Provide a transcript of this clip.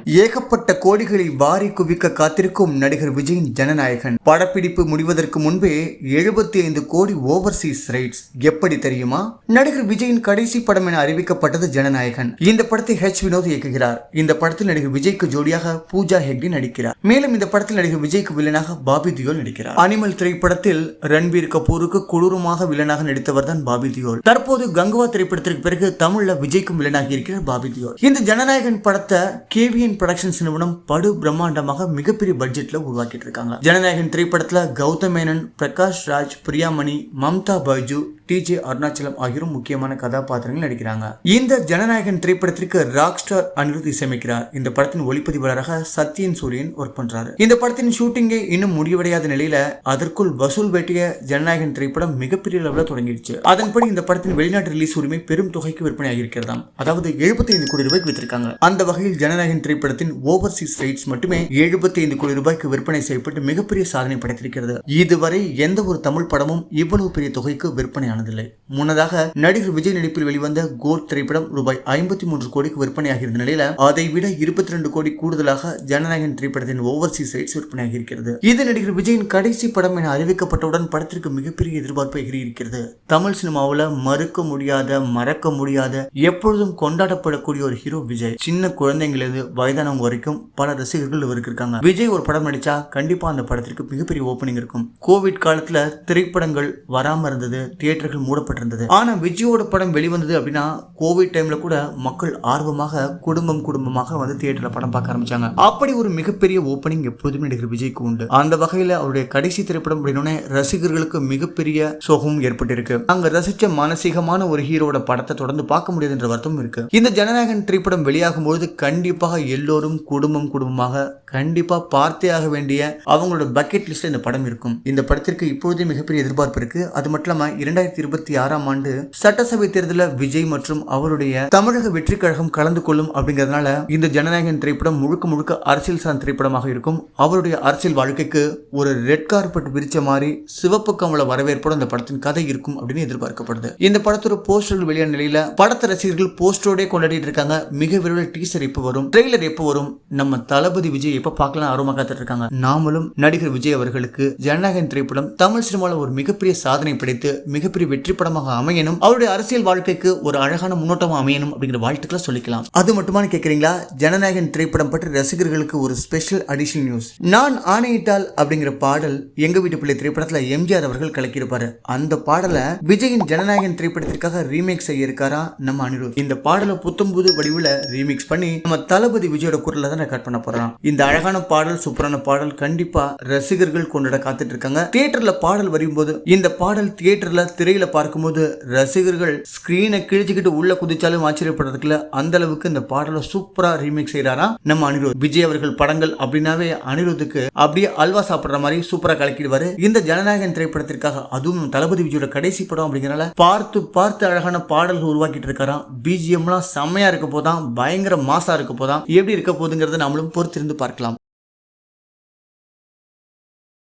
ஏகப்பட்ட கோடிகளை வாரி குவிக்க காத்திருக்கும் நடிகர் விஜயின் ஜனநாயகன் படப்பிடிப்பு முடிவதற்கு முன்பே 75 கோடி ஓவர்சீஸ் ரைட்ஸ். எப்படி தெரியுமா? நடிகர் விஜயின் கடைசி படம் என அறிவிக்கப்பட்டது ஜனநாயகன். இந்த படத்தை வினோத் இயக்குகிறார். இந்த படத்தில் நடிகர் விஜய்க்கு ஜோடியாக பூஜா ஹெக்டே நடிக்கிறார். மேலும் இந்த படத்தில் நடிகர் விஜய்க்கு வில்லனாக பாபி தியோல் நடிக்கிறார். அனிமல் திரைப்படத்தில் ரன்பீர் கபூருக்கு கொடூரமாக வில்லனாக நடித்தவர் தான் பாபி தியோல். தற்போது கங்குவா திரைப்படத்திற்கு பிறகு தமிழ்ல விஜய்க்கும் வில்லனாகி இருக்கிறார் பாபி தியோல். இந்த ஜனநாயகன் படத்தை கேவிஎன் புரொடக்ஷன்ஸ் நிறுவனம் படு பிரம்மாண்டமாக மிகப்பெரிய பட்ஜெட்ல உருவாக்கிட்டு இருக்காங்க. ஜனநாயகன் திரைப்படத்துல கௌதம் மேனன், பிரகாஷ் ராஜ், பிரியாமணி, மம்தா பைஜு, டிஜே அருணாச்சலம் ஆகியோரும் முக்கியமான கதாபாத்திரங்கள் நடிக்கிறாங்க. இந்த ஜனநாயகன் திரைப்படத்திற்கு ராக் ஸ்டார் அனிருத் இசையமைக்கிறார். இந்த படத்தின் ஒளிப்பதிவாளராக சத்யன் சூரியன் ஒர்க் பண்றாரு. இந்த படத்தின் ஷூட்டிங்கை இன்னும் முடிவடையாத நிலையில அதற்குள் வசூல் வேட்டிய ஜனநாயகன் திரைப்படம் மிகப்பெரிய அளவில் தொடங்கிடுச்சு. அதன்படி இந்த படத்தின் வெளிநாட்டு ரிலீஸ் உரிமை பெரும் தொகைக்கு விற்பனை ஆகியிருக்கிறதாம். அதாவது 75 கோடி ரூபாய்க்கு வித்திருக்காங்க. அந்த வகையில் ஜனநாயகன் திரைப்படத்தின் ஓவர்சீஸ் ரைட்ஸ் மட்டுமே 75 கோடி ரூபாய்க்கு விற்பனை செய்யப்பட்டு மிகப்பெரிய சாதனை படைத்திருக்கிறது. இதுவரை எந்த ஒரு தமிழ் படமும் இவ்வளவு பெரிய தொகைக்கு விற்பனை முன்னதாக நடிகர் விஜய் நடிப்பில் வெளிவந்த கோட் திரைப்படம் ரூபாய் 53 கோடிக்கு விற்பனையாகியிருந்த நிலையில அதை விட 22 கோடி கூடுதலாக ஜனநாயகன் திரைப்படத்தின் ஓவர்சீஸ் ரைட்ஸ் விற்பனையாகி இருக்கிறது. இது நடிகர் விஜயின் கடைசி படம் என அறிவிக்கப்பட்டவுடன் படத்திற்கு மிகப்பெரிய எதிர்பார்ப்பு எகிரியிருக்கிறது. தமிழ் சினிமாவில் மறுக்க முடியாத, மறக்க முடியாத, எப்பொழுதும் கொண்டாடப்படக்கூடிய ஒரு ஹீரோ விஜய். சின்ன குழந்தைங்களிலிருந்து வயதானவங்க வரைக்கும் பல ரசிகர்கள் இவருக்கு இருக்காங்க. விஜய் ஒரு படம் நடிச்சா கண்டிப்பா அந்த படத்திற்கு மிகப்பெரிய ஓப்பனிங் இருக்கும். கோவிட் காலத்துல திரைப்படங்கள் வராம இருந்தது, தியேட்டர்கள் மூடப்பட்டிருந்தது. ஆனா விஜயோட படம் வெளிவந்தது அப்படின்னா கோவிட் டைம்ல கூட மக்கள் ஆர்வமாக குடும்பமாக வந்து தியேட்டர்ல படம் பார்க்க ஆரம்பிச்சாங்க. அப்படி ஒரு மிகப்பெரிய ஓப்பனிங் எப்போதுமே நடிகர் விஜய்க்கு உண்டு. அந்த வகையில அவருடைய கடைசி திரைப்படம் அப்படின்னே ரசிகர்களுக்கு மிகப்பெரிய சோகம் ஏற்பட்டிருக்கு. அங்க ரசிச்ச மானசீகமான ஒரு ஹீரோட படத்தை தொடர்ந்து பார்க்க முடியாது என்ற வருத்தம் இருக்கு. இந்த ஜனநாயகன் திரைப்படம் வெளியாகும் பொழுது கண்டிப்பாக எல்லோரும் குடும்பமாக கண்டிப்பா பார்த்தே ஆக வேண்டிய அவங்களோட பக்கெட் லிஸ்ட்ல இந்த படம் இருக்கும். இந்த படத்திற்கு இப்பொழுதே மிகப்பெரிய எதிர்பார்ப்பு இருக்கு. அது மட்டும் இல்லாம 2026 ஆண்டு சட்டசபை தேர்தலில் விஜய் மற்றும் அவருடைய தமிழக வெற்றி கழகம் கலந்து கொள்ளும் அப்படிங்கறதுனால இந்த ஜனநாயகன் திரைப்படம் முழுக்க அரசியல் சார்ந்த திரைப்படமாக இருக்கும். அவருடைய அரசியல் வாழ்க்கைக்கு ஒரு ரெட் கார்பெட் விரிச்ச மாதிரி சிவப்பு கமல வரவேற்போடு இந்த படத்தின் கதை இருக்கும் அப்படின்னு எதிர்பார்க்கப்படுது. இந்த படத்தோட போஸ்டர்கள் வெளியான நிலையில படத்தை ரசிகர்கள் போஸ்டரோட கொண்டாடிட்டு இருக்காங்க. மிக விரைவில் டீசர் எப்போ வரும், ட்ரெய்லர் எப்போ வரும், நம்ம தளபதி விஜய் எப்ப பார்க்கலாம் ஆர்வமா காத்துட்டு இருக்காங்க. நாமளும் நடிகர் விஜய் அவர்களுக்கு ஜனநாயகன் திரைப்படம் தமிழ் சினிமாவில் ஒரு மிகப்பெரிய சாதனை படைத்து மிகப்பெரிய வெற்றி படமாக அமையணும், அவருடைய அரசியல் வாழ்க்கைக்கு ஒரு அழகான முன்னோட்டமாக அமையணும் அப்படிங்கிற வாழ்த்துக்களை சொல்லிக்கலாம். அது மட்டுமானு கேட்கறீங்களா? ஜனநாயகன் திரைப்படம் பற்றி ரசிகர்களுக்கு ஒரு ஸ்பெஷல் அடிஷனல் நியூஸ். நான் ஆணையிட்டால் அப்படிங்கிற பாடல் எங்க வீட்டு பிள்ளை திரைப்படத்துல எம்ஜிஆர் அவர்கள் கலக்கியிருப்பாரு. அந்த பாடலை விஜயின் ஜனநாயகன் திரைப்படத்திற்காக ரீமேக் செய்ய இருக்காரா நம்ம அனிருத். இந்த பாடலை புத்தம்புது வடிவில் ரீமிக்ஸ் பண்ணி நம்ம தளபதி விஜயோட குரல்ல தான் ரெக்கார்ட் பண்ண போறோம். இந்த அழகான பாடல், சூப்பரான பாடல் கண்டிப்பா ரசிகர்கள் கொண்டாட காத்துட்டு இருக்காங்க. தியேட்டர்ல பாடல் வரும்போது இந்த பாடல் தியேட்டர்ல திரையில பார்க்கும்போது ரசிகர்கள் ஸ்கிரீனை கிழிச்சுக்கிட்டு உள்ள குதிச்சாலும் ஆச்சரியப்படுறதுக்குள்ள அந்த அளவுக்கு இந்த பாடலை சூப்பரா ரீமேக் செய்யறாரா நம்ம அனிருத். விஜய் அவர்கள் படங்கள் அப்படின்னாவே அனிருத்துக்கு அப்படியே அல்வா சாப்பிடுற மாதிரி சூப்பரா கலக்கிடுவாரு. இந்த ஜனநாயகன் திரைப்படத்திற்காக, அதுவும் தளபதி விஜயோட கடைசி படம் அப்படிங்கறனால பார்த்து அழகான பாடல்கள் உருவாக்கிட்டு இருக்காராம். பிஜிஎம்லாம் செம்மையா இருக்க போதான், பயங்கர மாசா இருக்க போதான். எப்படி இருக்க போதுங்கிறத நம்மளும் பொறுத்திருந்து பார்க்கலாம்.